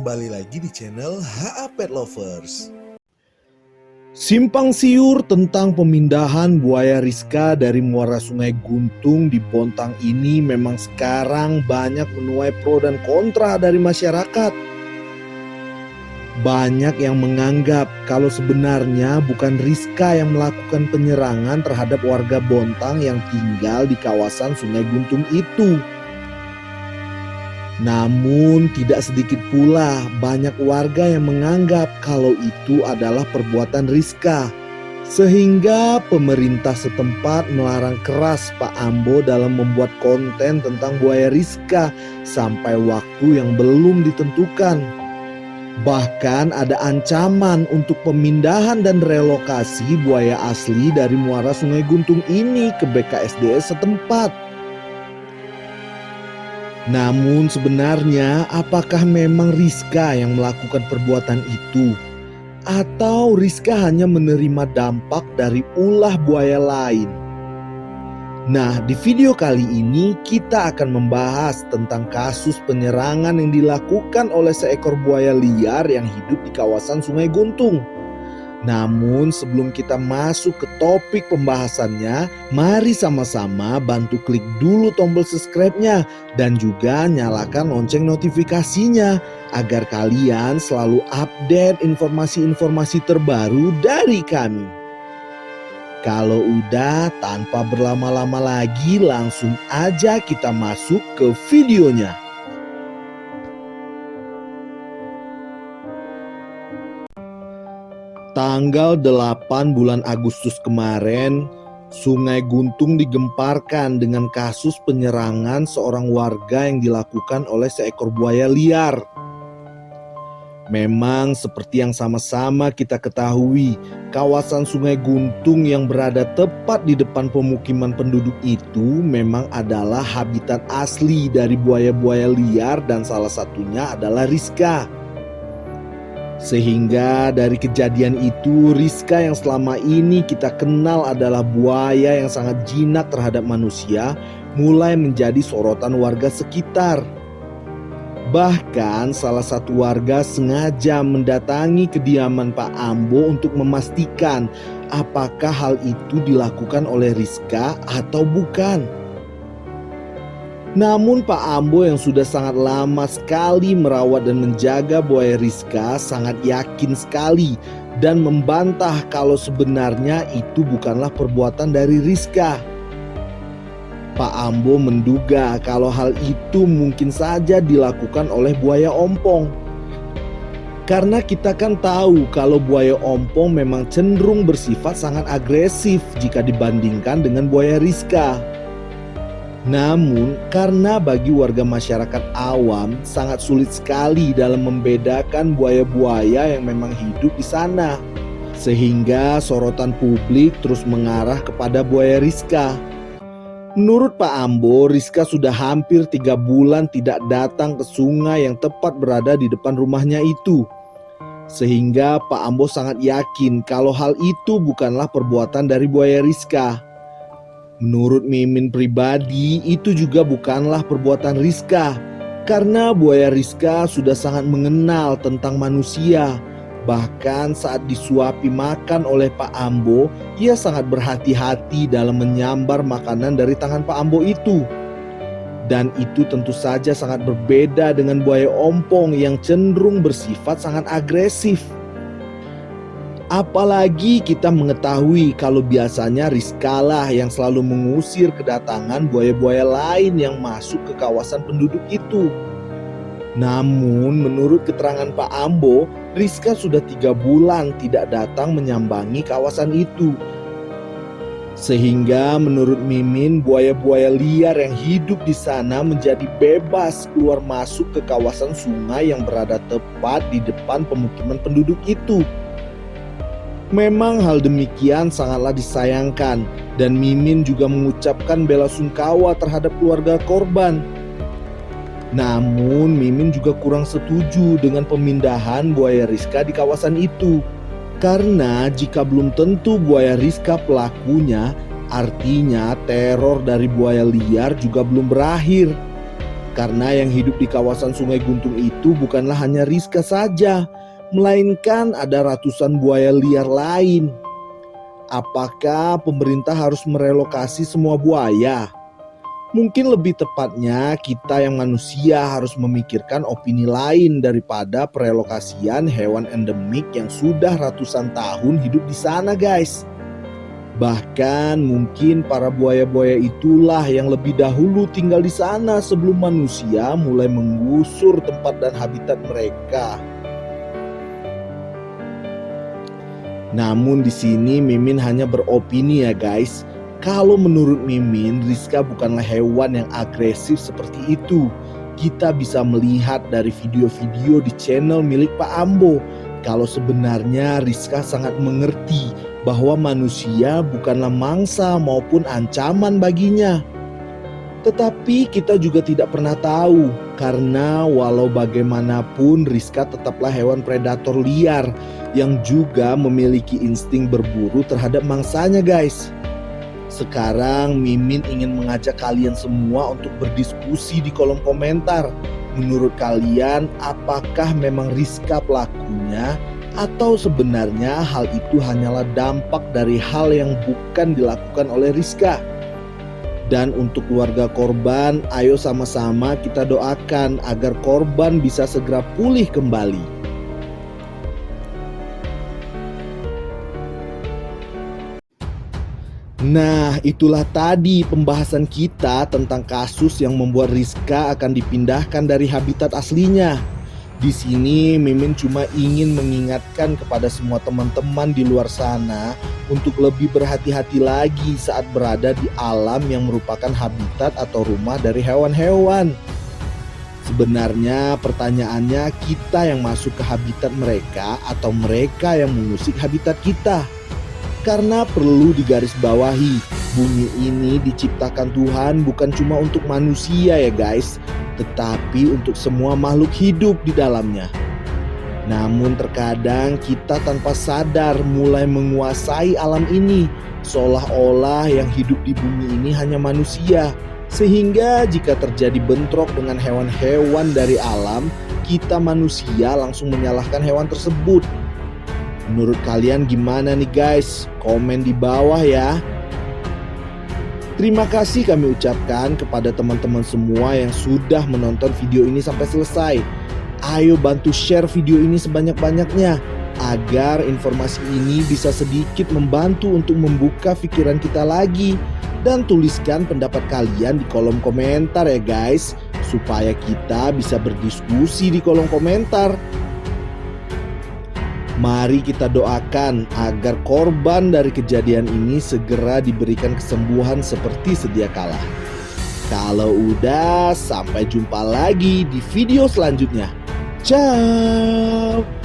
kembali lagi di channel HA Pet Lovers. Simpang siur tentang pemindahan buaya Rizka dari muara Sungai Guntung di Bontang ini memang sekarang banyak menuai pro dan kontra dari masyarakat. Banyak yang menganggap kalau sebenarnya bukan Rizka yang melakukan penyerangan terhadap warga Bontang yang tinggal di kawasan Sungai Guntung itu. Namun tidak sedikit pula banyak warga yang menganggap kalau itu adalah perbuatan Rizka. Sehingga pemerintah setempat melarang keras Pak Ambo dalam membuat konten tentang buaya Rizka sampai waktu yang belum ditentukan. Bahkan ada ancaman untuk pemindahan dan relokasi buaya asli dari muara Sungai Guntung ini ke BKSDS setempat. Namun sebenarnya apakah memang Rizka yang melakukan perbuatan itu? Atau Rizka hanya menerima dampak dari ulah buaya lain? Nah, di video kali ini kita akan membahas tentang kasus penyerangan yang dilakukan oleh seekor buaya liar yang hidup di kawasan Sungai Guntung. Namun sebelum kita masuk ke topik pembahasannya, mari sama-sama bantu klik dulu tombol subscribe-nya dan juga nyalakan lonceng notifikasinya agar kalian selalu update informasi-informasi terbaru dari kami. Kalau udah, tanpa berlama-lama lagi langsung aja kita masuk ke videonya. Tanggal 8 bulan Agustus kemarin, Sungai Guntung digemparkan dengan kasus penyerangan seorang warga yang dilakukan oleh seekor buaya liar. Memang seperti yang sama-sama kita ketahui, kawasan Sungai Guntung yang berada tepat di depan pemukiman penduduk itu memang adalah habitat asli dari buaya-buaya liar dan salah satunya adalah Rizka. Sehingga dari kejadian itu Rizka yang selama ini kita kenal adalah buaya yang sangat jinak terhadap manusia mulai menjadi sorotan warga sekitar. Bahkan salah satu warga sengaja mendatangi kediaman Pak Ambo untuk memastikan apakah hal itu dilakukan oleh Rizka atau bukan. Namun Pak Ambo yang sudah sangat lama sekali merawat dan menjaga buaya Rizka sangat yakin sekali dan membantah kalau sebenarnya itu bukanlah perbuatan dari Rizka. Pak Ambo menduga kalau hal itu mungkin saja dilakukan oleh buaya ompong. Karena kita kan tahu kalau buaya ompong memang cenderung bersifat sangat agresif jika dibandingkan dengan buaya Rizka. Namun karena bagi warga masyarakat awam sangat sulit sekali dalam membedakan buaya-buaya yang memang hidup di sana. Sehingga sorotan publik terus mengarah kepada buaya Rizka. Menurut Pak Ambo, Rizka sudah hampir 3 bulan tidak datang ke sungai yang tepat berada di depan rumahnya itu. Sehingga Pak Ambo sangat yakin kalau hal itu bukanlah perbuatan dari buaya Rizka. Menurut Mimin pribadi, itu juga bukanlah perbuatan Rizka. Karena buaya Rizka sudah sangat mengenal tentang manusia. Bahkan saat disuapi makan oleh Pak Ambo, ia sangat berhati-hati dalam menyambar makanan dari tangan Pak Ambo itu. Dan itu tentu saja sangat berbeda dengan buaya ompong yang cenderung bersifat sangat agresif. Apalagi kita mengetahui kalau biasanya Rizka lah yang selalu mengusir kedatangan buaya-buaya lain yang masuk ke kawasan penduduk itu. Namun menurut keterangan Pak Ambo, Rizka sudah 3 bulan tidak datang menyambangi kawasan itu. Sehingga menurut Mimin buaya-buaya liar yang hidup di sana menjadi bebas keluar masuk ke kawasan sungai yang berada tepat di depan pemukiman penduduk itu. Memang hal demikian sangatlah disayangkan dan Mimin juga mengucapkan bela sungkawa terhadap keluarga korban. Namun Mimin juga kurang setuju dengan pemindahan buaya Rizka di kawasan itu. Karena jika belum tentu buaya Rizka pelakunya, artinya teror dari buaya liar juga belum berakhir. Karena yang hidup di kawasan Sungai Guntung itu bukanlah hanya Rizka saja, melainkan ada ratusan buaya liar lain. Apakah pemerintah harus merelokasi semua buaya? Mungkin lebih tepatnya kita yang manusia harus memikirkan opini lain daripada perelokasian hewan endemik yang sudah ratusan tahun hidup di sana, guys. Bahkan mungkin para buaya-buaya itulah yang lebih dahulu tinggal di sana sebelum manusia mulai menggusur tempat dan habitat mereka. Namun di sini Mimin hanya beropini ya guys. Kalau menurut Mimin, Rizka bukanlah hewan yang agresif seperti itu. Kita bisa melihat dari video-video di channel milik Pak Ambo kalau sebenarnya Rizka sangat mengerti bahwa manusia bukanlah mangsa maupun ancaman baginya. Tetapi kita juga tidak pernah tahu, karena walau bagaimanapun Rizka tetaplah hewan predator liar yang juga memiliki insting berburu terhadap mangsanya, guys. Sekarang Mimin ingin mengajak kalian semua untuk berdiskusi di kolom komentar. Menurut kalian, apakah memang Rizka pelakunya, atau sebenarnya hal itu hanyalah dampak dari hal yang bukan dilakukan oleh Rizka? Dan untuk keluarga korban, ayo sama-sama kita doakan agar korban bisa segera pulih kembali. Nah, itulah tadi pembahasan kita tentang kasus yang membuat Rizka akan dipindahkan dari habitat aslinya. Di sini Mimin cuma ingin mengingatkan kepada semua teman-teman di luar sana untuk lebih berhati-hati lagi saat berada di alam yang merupakan habitat atau rumah dari hewan-hewan. Sebenarnya pertanyaannya, kita yang masuk ke habitat mereka atau mereka yang mengusik habitat kita? Karena perlu digarisbawahi, bumi ini diciptakan Tuhan bukan cuma untuk manusia ya guys, tetapi untuk semua makhluk hidup di dalamnya. Namun terkadang kita tanpa sadar mulai menguasai alam ini, seolah-olah yang hidup di bumi ini hanya manusia. Sehingga jika terjadi bentrok dengan hewan-hewan dari alam, kita manusia langsung menyalahkan hewan tersebut. Menurut kalian gimana nih guys? Komen di bawah ya. Terima kasih kami ucapkan kepada teman-teman semua yang sudah menonton video ini sampai selesai. Ayo bantu share video ini sebanyak-banyaknya agar informasi ini bisa sedikit membantu untuk membuka pikiran kita lagi. Dan tuliskan pendapat kalian di kolom komentar ya guys, supaya kita bisa berdiskusi di kolom komentar. Mari kita doakan agar korban dari kejadian ini segera diberikan kesembuhan seperti sedia kala. Kalau udah, sampai jumpa lagi di video selanjutnya. Ciao.